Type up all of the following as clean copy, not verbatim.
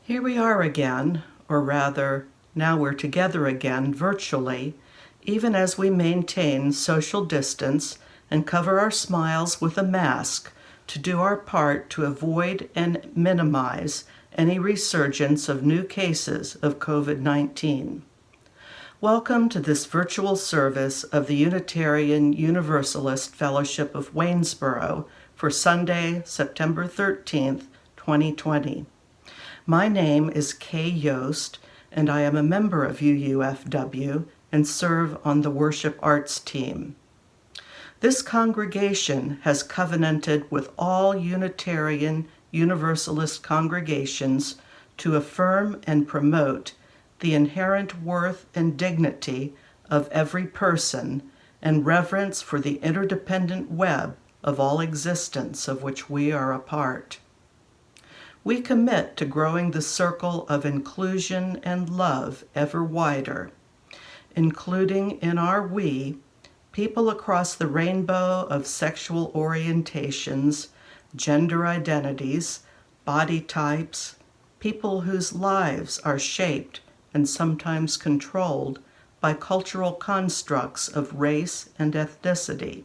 Here we are again, or rather, now we're together again virtually, even as we maintain social distance and cover our smiles with a mask to do our part to avoid and minimize any resurgence of new cases of COVID-19. Welcome to this virtual service of the Unitarian Universalist Fellowship of Waynesboro for Sunday, September 13th, 2020. My name is Kay Yost, and I am a member of UUFW and serve on the Worship Arts team. This congregation has covenanted with all Unitarian Universalist congregations to affirm and promote the inherent worth and dignity of every person and reverence for the interdependent web of all existence of which we are a part. We commit to growing the circle of inclusion and love ever wider, including in our we, people across the rainbow of sexual orientations, gender identities, body types, people whose lives are shaped and sometimes controlled by cultural constructs of race and ethnicity,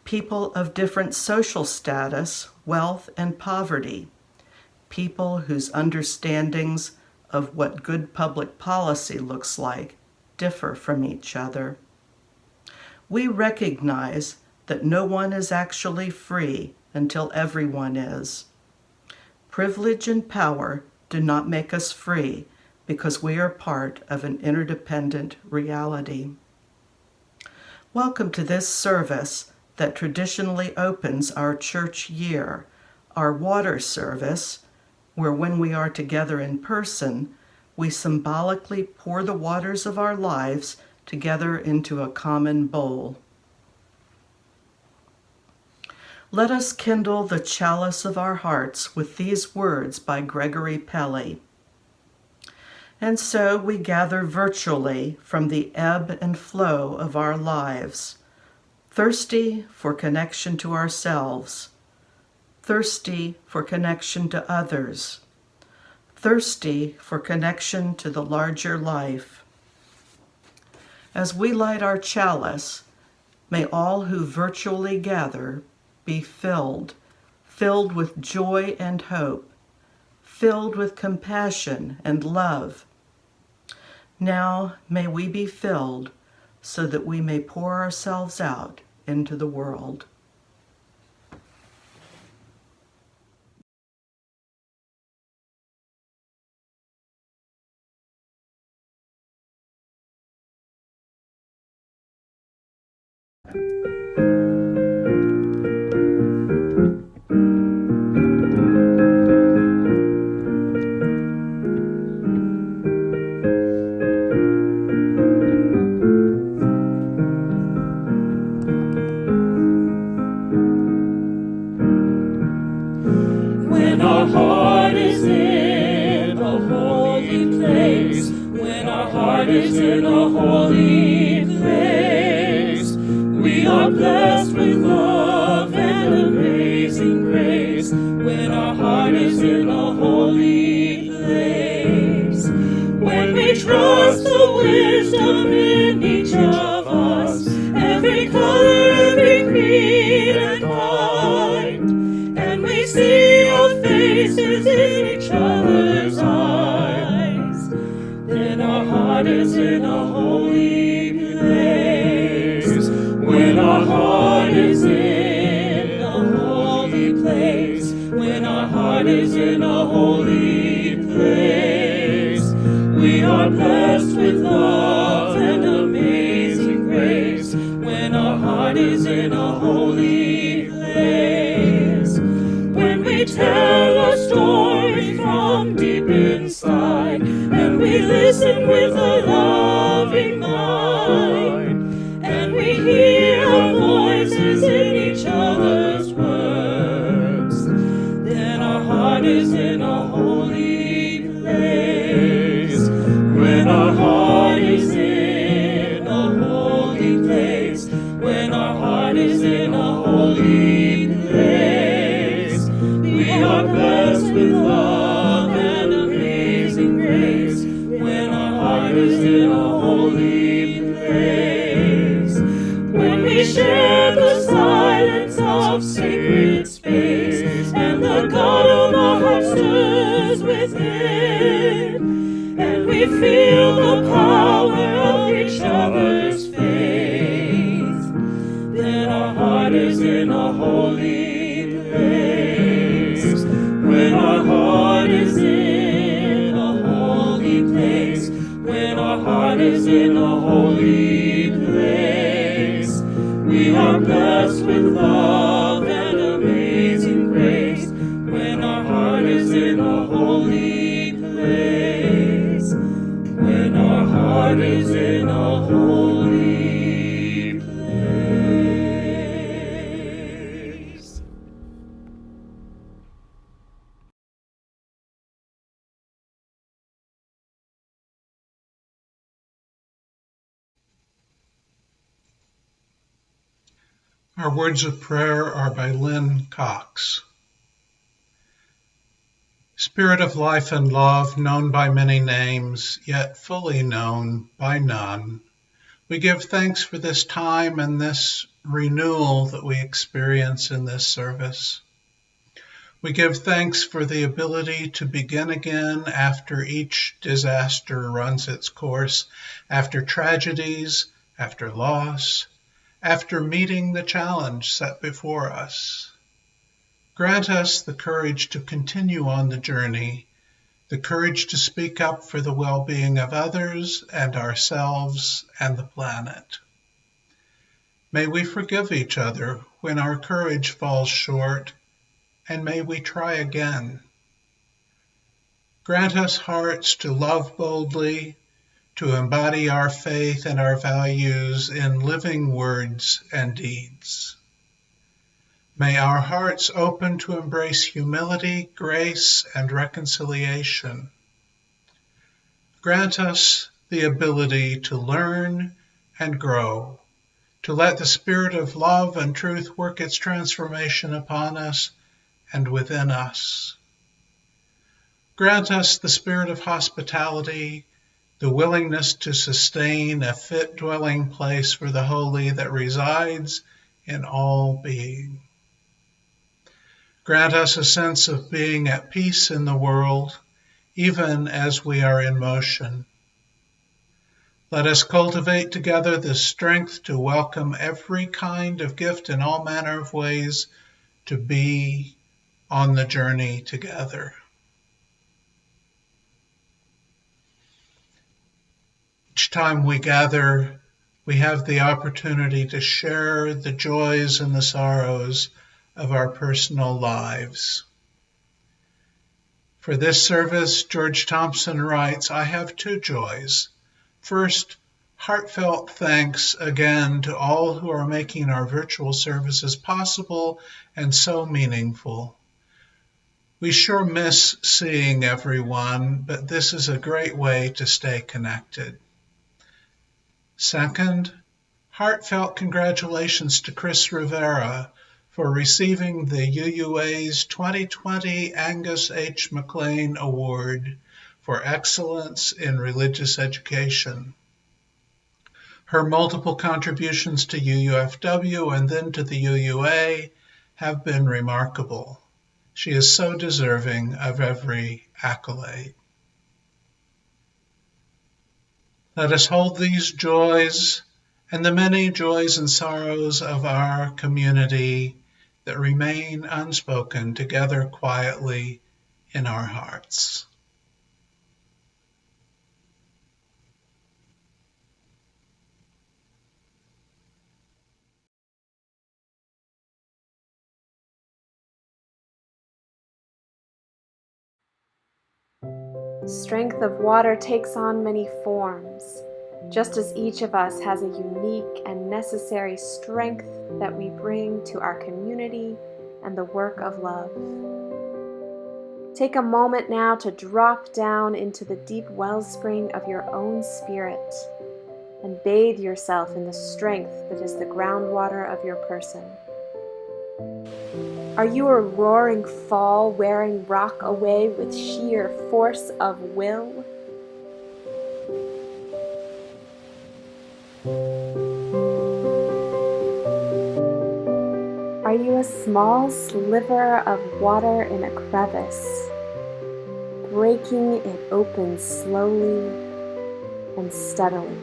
people of different social status, wealth, and poverty, people whose understandings of what good public policy looks like differ from each other. We recognize that no one is actually free until everyone is. Privilege and power do not make us free because we are part of an interdependent reality. Welcome to this service that traditionally opens our church year, our water service, where when we are together in person, we symbolically pour the waters of our lives together into a common bowl. Let us kindle the chalice of our hearts with these words by Gregory Pelly. And so we gather virtually from the ebb and flow of our lives, thirsty for connection to ourselves, thirsty for connection to others, thirsty for connection to the larger life. As we light our chalice, may all who virtually gather be filled with joy and hope, filled with compassion and love. Now may we be filled so that we may pour ourselves out into the world. When our heart is in a holy place, when our heart is in a holy place, we are blessed with love and amazing grace. When our heart is in a holy place, when we trust the wisdom in each of us, every color, every creed and kind, and we see our faces in each other's eyes, then our heart is in a holy place. When our heart is in a holy place, when our heart is in a holy place, we are blessed with love and amazing grace. When our heart is in a holy place, when we tell a story from deep inside, and we listen with a loving mind, and we hear our voices in each other's words, then our heart is in a holy place. When our heart is in a holy place, when our heart is in a holy place, we are blessed with love and We share the silence of sacred space, and the God of our hearts stirs within, and we feel the power of each other's faith. Then our heart is in a holy place. When our heart is in a holy place. When our heart is in a holy place. We are blessed with love and amazing grace. When our heart is in a holy place. When our heart is in a holy place. Our words of prayer are by Lynn Cox. Spirit of life and love, known by many names, yet fully known by none, we give thanks for this time and this renewal that we experience in this service. We give thanks for the ability to begin again after each disaster runs its course, after tragedies, after loss, after meeting the challenge set before us. Grant us the courage to continue on the journey, the courage to speak up for the well-being of others and ourselves and the planet. May we forgive each other when our courage falls short, and may we try again. Grant us hearts to love boldly, to embody our faith and our values in living words and deeds. May our hearts open to embrace humility, grace, and reconciliation. Grant us the ability to learn and grow, to let the spirit of love and truth work its transformation upon us and within us. Grant us the spirit of hospitality, the willingness to sustain a fit dwelling place for the holy that resides in all being. Grant us a sense of being at peace in the world, even as we are in motion. Let us cultivate together the strength to welcome every kind of gift in all manner of ways, to be on the journey together. Each time we gather, we have the opportunity to share the joys and the sorrows of our personal lives. For this service, George Thompson writes, I have two joys. First, heartfelt thanks again to all who are making our virtual services possible and so meaningful. We sure miss seeing everyone, but this is a great way to stay connected. Second, heartfelt congratulations to Chris Rivera for receiving the UUA's 2020 Angus H. McLean Award for Excellence in Religious Education. Her multiple contributions to UUFW and then to the UUA have been remarkable. She is so deserving of every accolade. Let us hold these joys and the many joys and sorrows of our community that remain unspoken together quietly in our hearts. Strength of water takes on many forms, just as each of us has a unique and necessary strength that we bring to our community and the work of love. Take a moment now to drop down into the deep wellspring of your own spirit and bathe yourself in the strength that is the groundwater of your person. Are you a roaring fall wearing rock away with sheer force of will? a small sliver of water in a crevice, breaking it open slowly and steadily.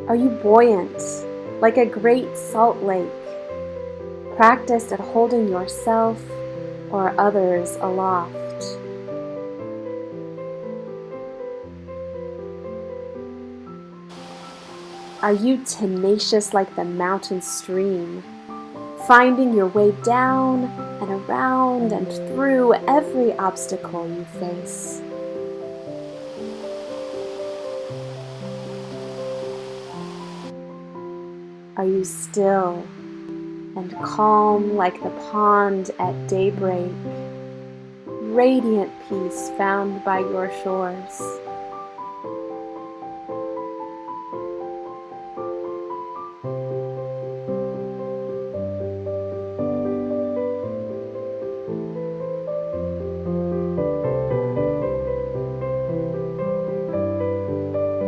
Are you buoyant, like a great salt lake, practiced at holding yourself or others aloft? Are you tenacious like the mountain stream, finding your way down and around and through every obstacle you face? Are you still and calm like the pond at daybreak, radiant peace found by your shores?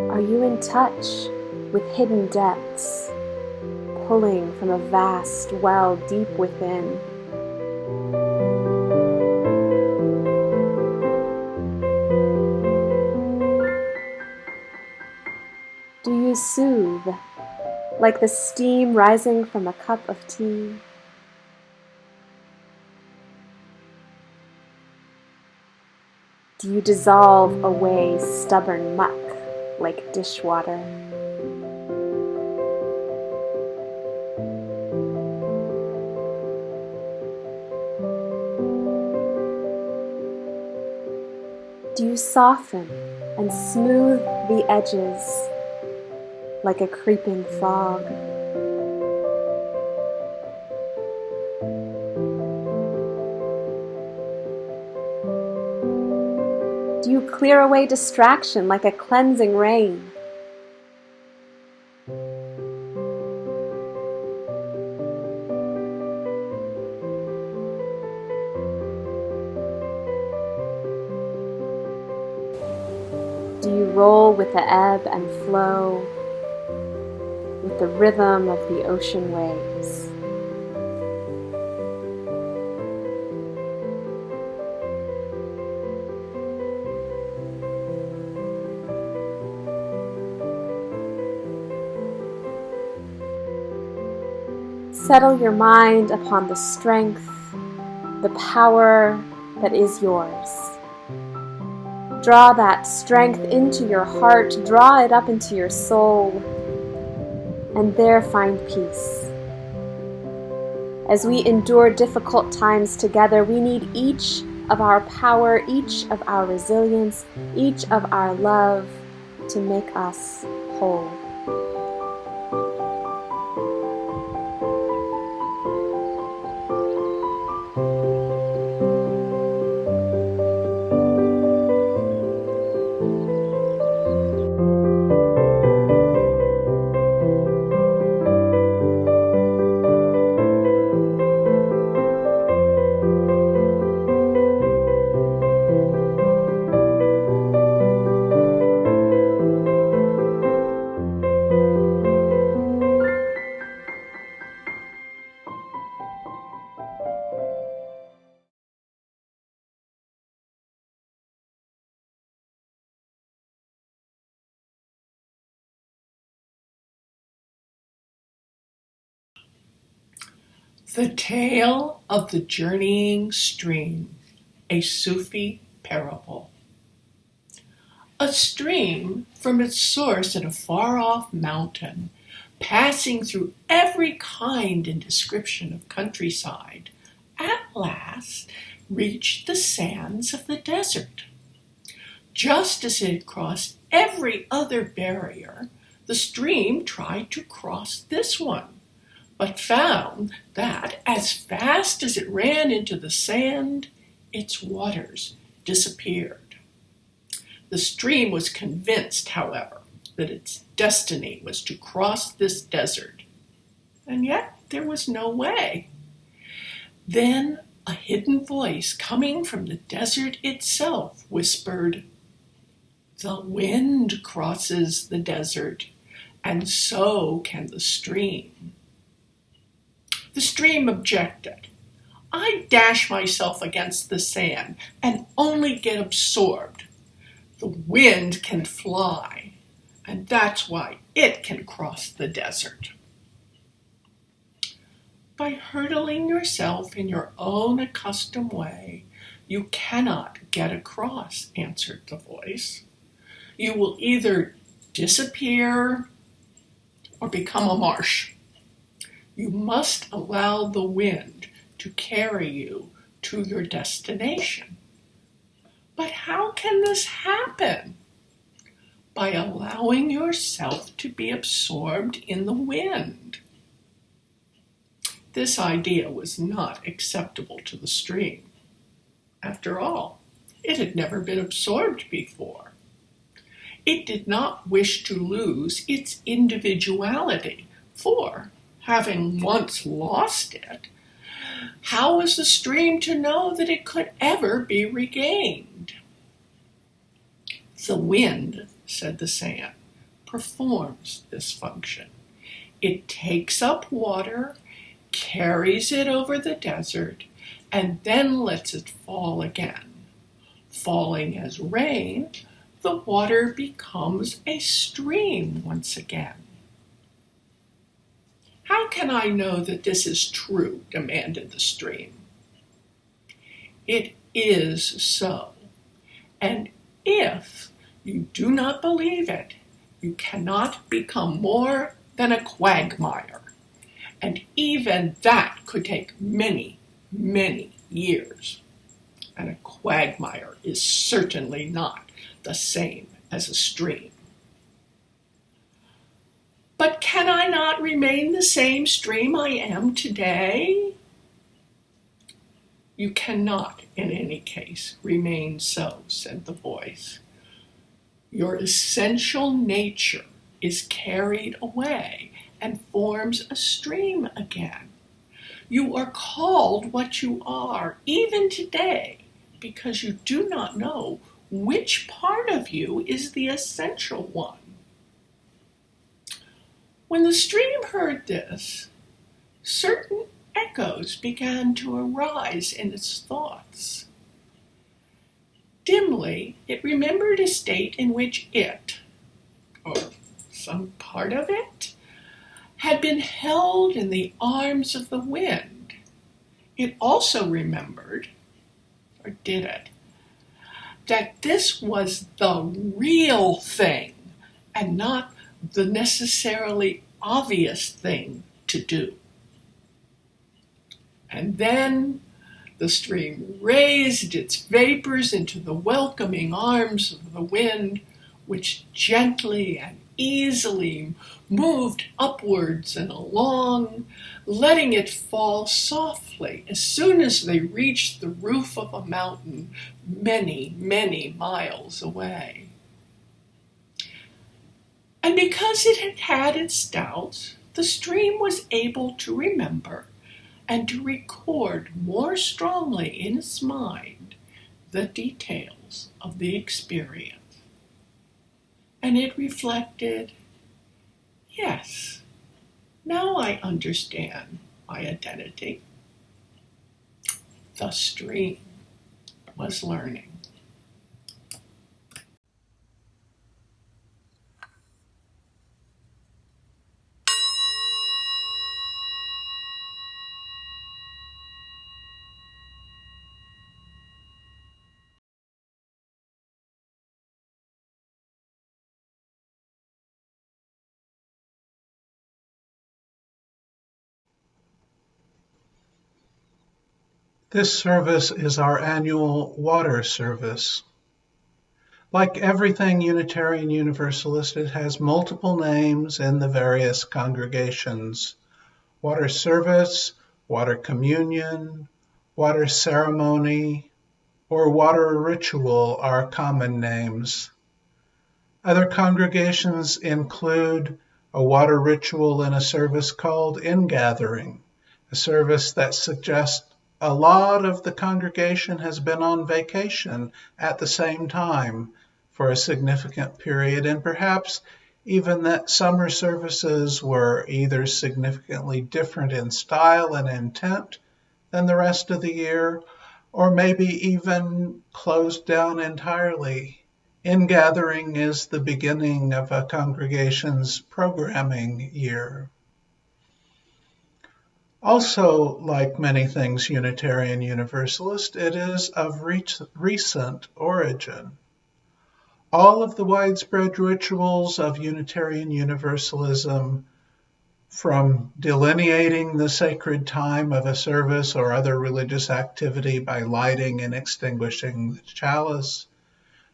Are you in touch with hidden depths, pulling from a vast well deep within? Do you soothe like the steam rising from a cup of tea? Do you dissolve away stubborn muck like dishwater? Do you soften and smooth the edges like a creeping fog? Do you clear away distraction like a cleansing rain? Do you roll with the ebb and flow, with the rhythm of the ocean waves? Settle your mind upon the strength, the power that is yours. Draw that strength into your heart, draw it up into your soul, and there find peace. As we endure difficult times together, we need each of our power, each of our resilience, each of our love to make us whole. The Tale of the Journeying Stream, a Sufi Parable. A stream from its source in a far-off mountain, passing through every kind and description of countryside, at last reached the sands of the desert. Just as it had crossed every other barrier, the stream tried to cross this one, but found that as fast as it ran into the sand, its waters disappeared. The stream was convinced, however, that its destiny was to cross this desert, and yet there was no way. Then a hidden voice coming from the desert itself whispered, "The wind crosses the desert, and so can the stream. The stream objected. I dash myself against the sand and only get absorbed. The wind can fly, and that's why it can cross the desert. By hurtling yourself in your own accustomed way, you cannot get across, answered the voice. You will either disappear or become a marsh. You must allow the wind to carry you to your destination. But how can this happen? By allowing yourself to be absorbed in the wind. This idea was not acceptable to the stream. After all, it had never been absorbed before. It did not wish to lose its individuality, for, having once lost it, how was the stream to know that it could ever be regained? The wind, said the sand, performs this function. It takes up water, carries it over the desert, and then lets it fall again. Falling as rain, the water becomes a stream once again. How can I know that this is true? Demanded the stream. It is so. And if you do not believe it, you cannot become more than a quagmire. And even that could take many, many years. And a quagmire is certainly not the same as a stream. But can I not remain the same stream I am today? You cannot, in any case, remain so, said the voice. Your essential nature is carried away and forms a stream again. You are called what you are, even today, because you do not know which part of you is the essential one. When the stream heard this, certain echoes began to arise in its thoughts. Dimly, it remembered a state in which it, or some part of it, had been held in the arms of the wind. It also remembered, or did it, that this was the real thing and not the necessarily obvious thing to do. And then the stream raised its vapors into the welcoming arms of the wind, which gently and easily moved upwards and along, letting it fall softly as soon as they reached the roof of a mountain many, many miles away. And because it had had its doubts, the stream was able to remember and to record more strongly in its mind the details of the experience. And it reflected, yes, now I understand my identity. The stream was learning. This service is our annual water service. Like everything Unitarian Universalist, it has multiple names in the various congregations. Water service, water communion, water ceremony, or water ritual are common names. Other congregations include a water ritual in a service called ingathering, a service that suggests a lot of the congregation has been on vacation at the same time for a significant period, and perhaps even that summer services were either significantly different in style and intent than the rest of the year, or maybe even closed down entirely. Ingathering is the beginning of a congregation's programming year. Also, like many things Unitarian Universalist, it is of recent origin. All of the widespread rituals of Unitarian Universalism, from delineating the sacred time of a service or other religious activity by lighting and extinguishing the chalice,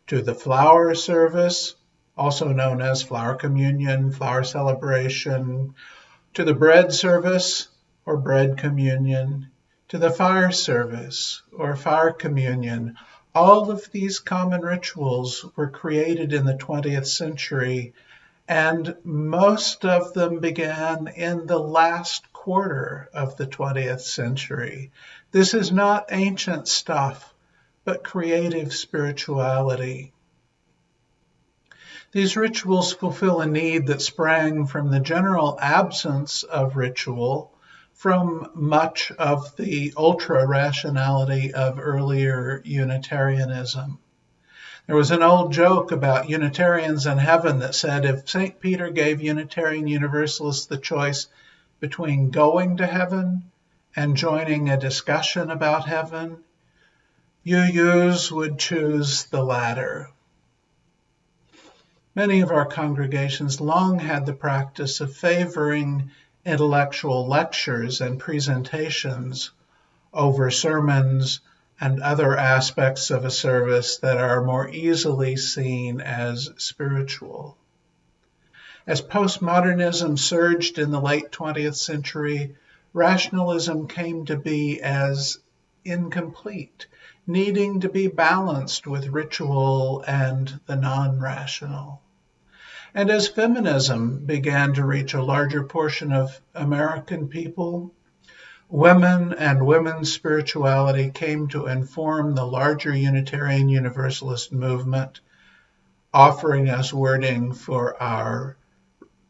to the flower service, also known as flower communion, flower celebration, to the bread service or bread communion, to the fire service or fire communion. All of these common rituals were created in the 20th century, and most of them began in the last quarter of the 20th century. This is not ancient stuff, but creative spirituality. These rituals fulfill a need that sprang from the general absence of ritual, from much of the ultra-rationality of earlier Unitarianism. There was an old joke about Unitarians in heaven that said if St. Peter gave Unitarian Universalists the choice between going to heaven and joining a discussion about heaven, UUs would choose the latter. Many of our congregations long had the practice of favoring intellectual lectures and presentations over sermons and other aspects of a service that are more easily seen as spiritual. As postmodernism surged in the late 20th century, rationalism came to be as incomplete, needing to be balanced with ritual and the non-rational. And as feminism began to reach a larger portion of American people, women and women's spirituality came to inform the larger Unitarian Universalist movement, offering us wording for our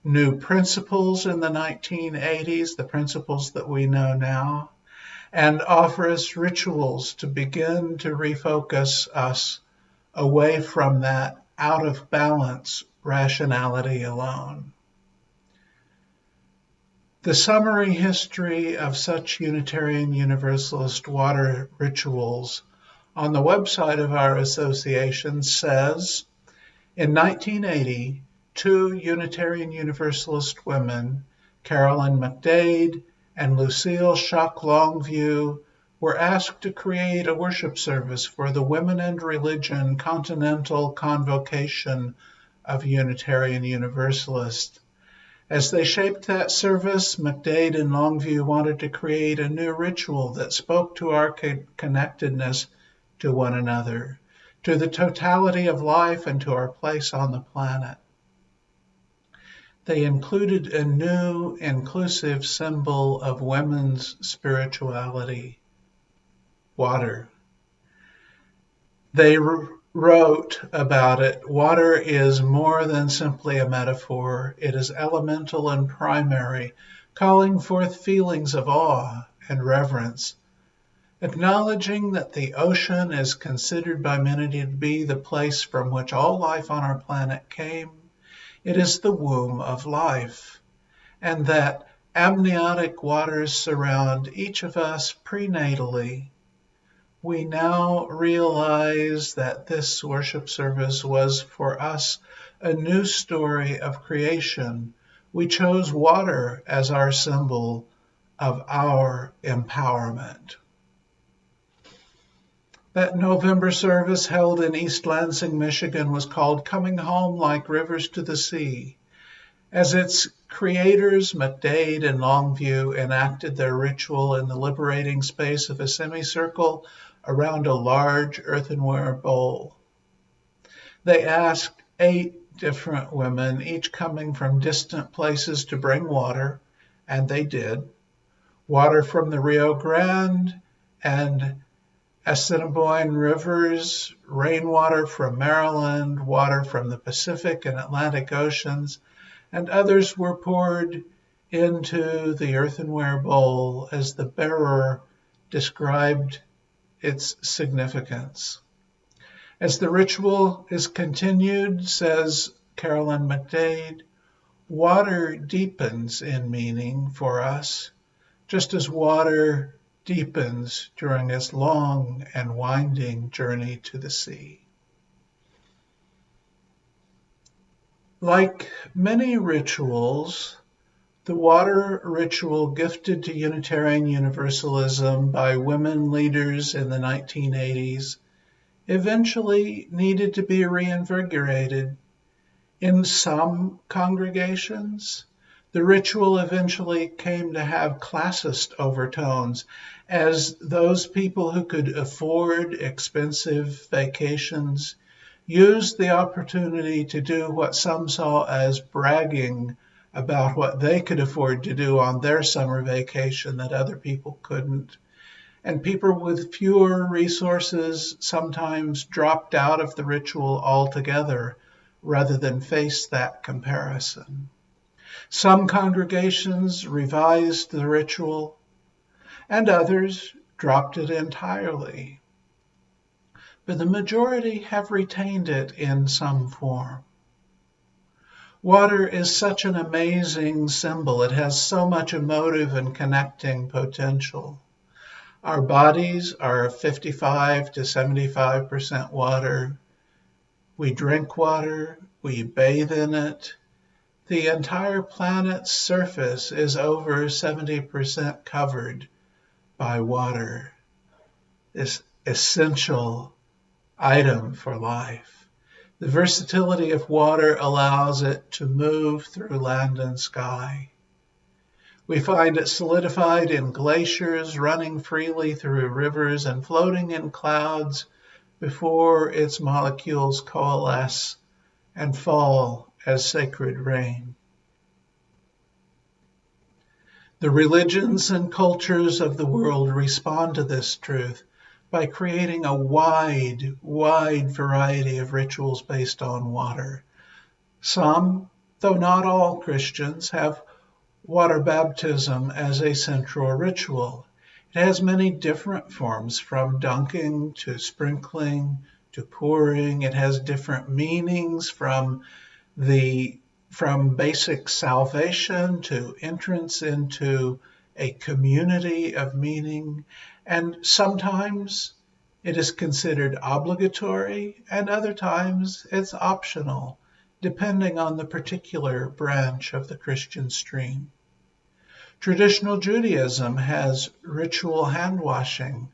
new principles in the 1980s, the principles that we know now, and offer us rituals to begin to refocus us away from that out of balance rationality alone. The summary history of such Unitarian Universalist water rituals on the website of our association says, in 1980, two Unitarian Universalist women, Carolyn McDade and Lucille Schuck Longview, were asked to create a worship service for the Women and Religion Continental Convocation of Unitarian Universalists. As they shaped that service, McDade and Longview wanted to create a new ritual that spoke to our connectedness to one another, to the totality of life, and to our place on the planet. They included a new inclusive symbol of women's spirituality, water. They wrote about it, water is more than simply a metaphor. It is elemental and primary, calling forth feelings of awe and reverence, acknowledging that the ocean is considered by many to be the place from which all life on our planet came. It is the womb of life, and that amniotic waters surround each of us prenatally. We now realize that this worship service was for us a new story of creation. We chose water as our symbol of our empowerment. That November service held in East Lansing, Michigan was called Coming Home Like Rivers to the Sea. As its creators, McDade and Longview, enacted their ritual in the liberating space of a semicircle around a large earthenware bowl. They asked 8 different women, each coming from distant places, to bring water, and they did. Water from the Rio Grande and Assiniboine rivers, rainwater from Maryland, water from the Pacific and Atlantic Oceans, and others were poured into the earthenware bowl as the bearer described its significance. As the ritual is continued, says Carolyn McDade, water deepens in meaning for us, just as water deepens during its long and winding journey to the sea. Like many rituals, the water ritual gifted to Unitarian Universalism by women leaders in the 1980s eventually needed to be reinvigorated. In some congregations, the ritual eventually came to have classist overtones, as those people who could afford expensive vacations used the opportunity to do what some saw as bragging about what they could afford to do on their summer vacation that other people couldn't. And people with fewer resources sometimes dropped out of the ritual altogether rather than face that comparison. Some congregations revised the ritual, and others dropped it entirely. But the majority have retained it in some form. Water is such an amazing symbol. It has so much emotive and connecting potential. Our bodies are 55 to 75% water. We drink water, we bathe in it. The entire planet's surface is over 70% covered by water, this essential item for life. The versatility of water allows it to move through land and sky. We find it solidified in glaciers, running freely through rivers, and floating in clouds before its molecules coalesce and fall as sacred rain. The religions and cultures of the world respond to this truth by creating a wide variety of rituals based on water. Some, though not all Christians, have water baptism as a central ritual. It has many different forms, from dunking to sprinkling to pouring. It has different meanings from basic salvation to entrance into a community of meaning. And sometimes it is considered obligatory, and other times it's optional, depending on the particular branch of the Christian stream. Traditional Judaism has ritual hand washing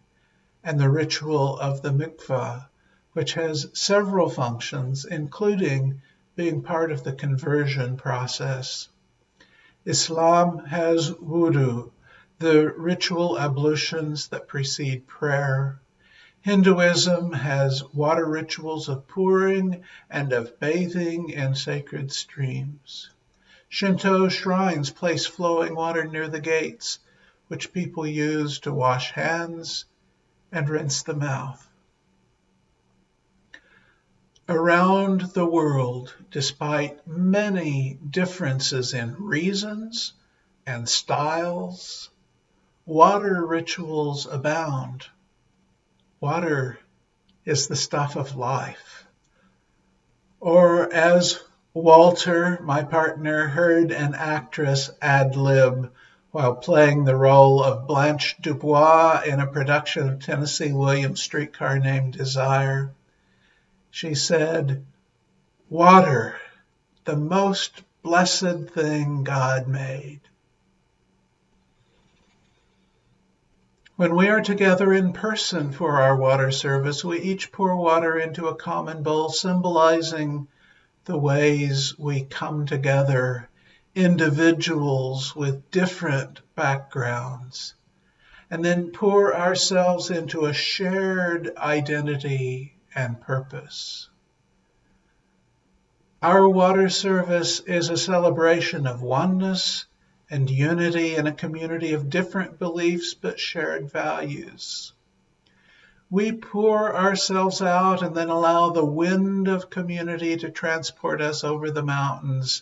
and the ritual of the mikvah, which has several functions, including being part of the conversion process. Islam has wudu, the ritual ablutions that precede prayer. Hinduism has water rituals of pouring and of bathing in sacred streams. Shinto shrines place flowing water near the gates, which people use to wash hands and rinse the mouth. Around the world, despite many differences in reasons and styles, water rituals abound. Water is the stuff of life. Or as Walter, my partner, heard an actress ad-lib while playing the role of Blanche Dubois in a production of Tennessee Williams' Streetcar Named Desire. She said, "Water, the most blessed thing God made." When we are together in person for our water service, we each pour water into a common bowl, symbolizing the ways we come together, individuals with different backgrounds, and then pour ourselves into a shared identity and purpose. Our water service is a celebration of oneness and unity in a community of different beliefs but shared values. We pour ourselves out and then allow the wind of community to transport us over the mountains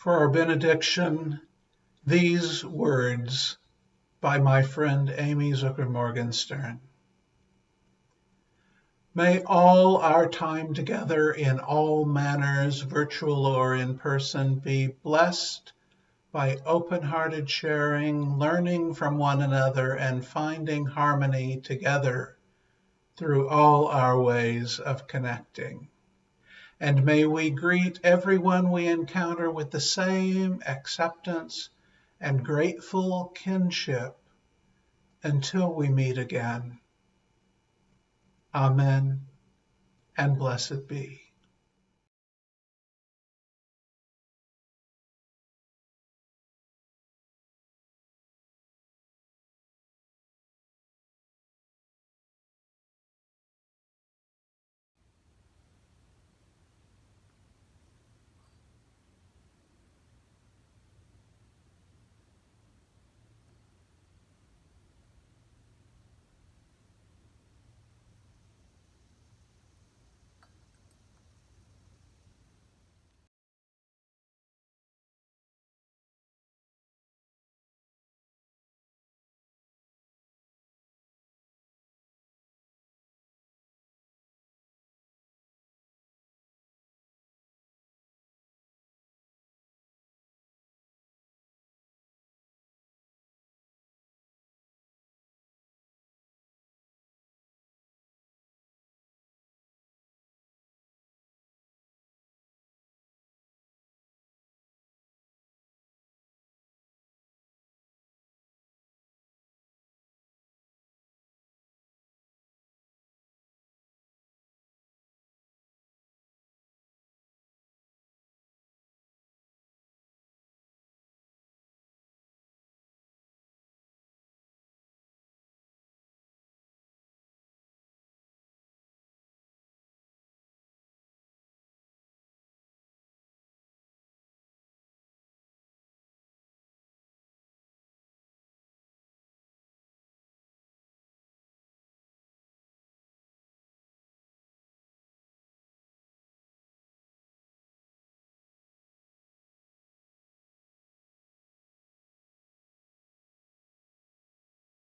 For our benediction, these words by my friend Amy Zucker Morgenstern. May all our time together in all manners, virtual or in person, be blessed by open-hearted sharing, learning from one another, and finding harmony together through all our ways of connecting. And may we greet everyone we encounter with the same acceptance and grateful kinship until we meet again. Amen, and blessed be.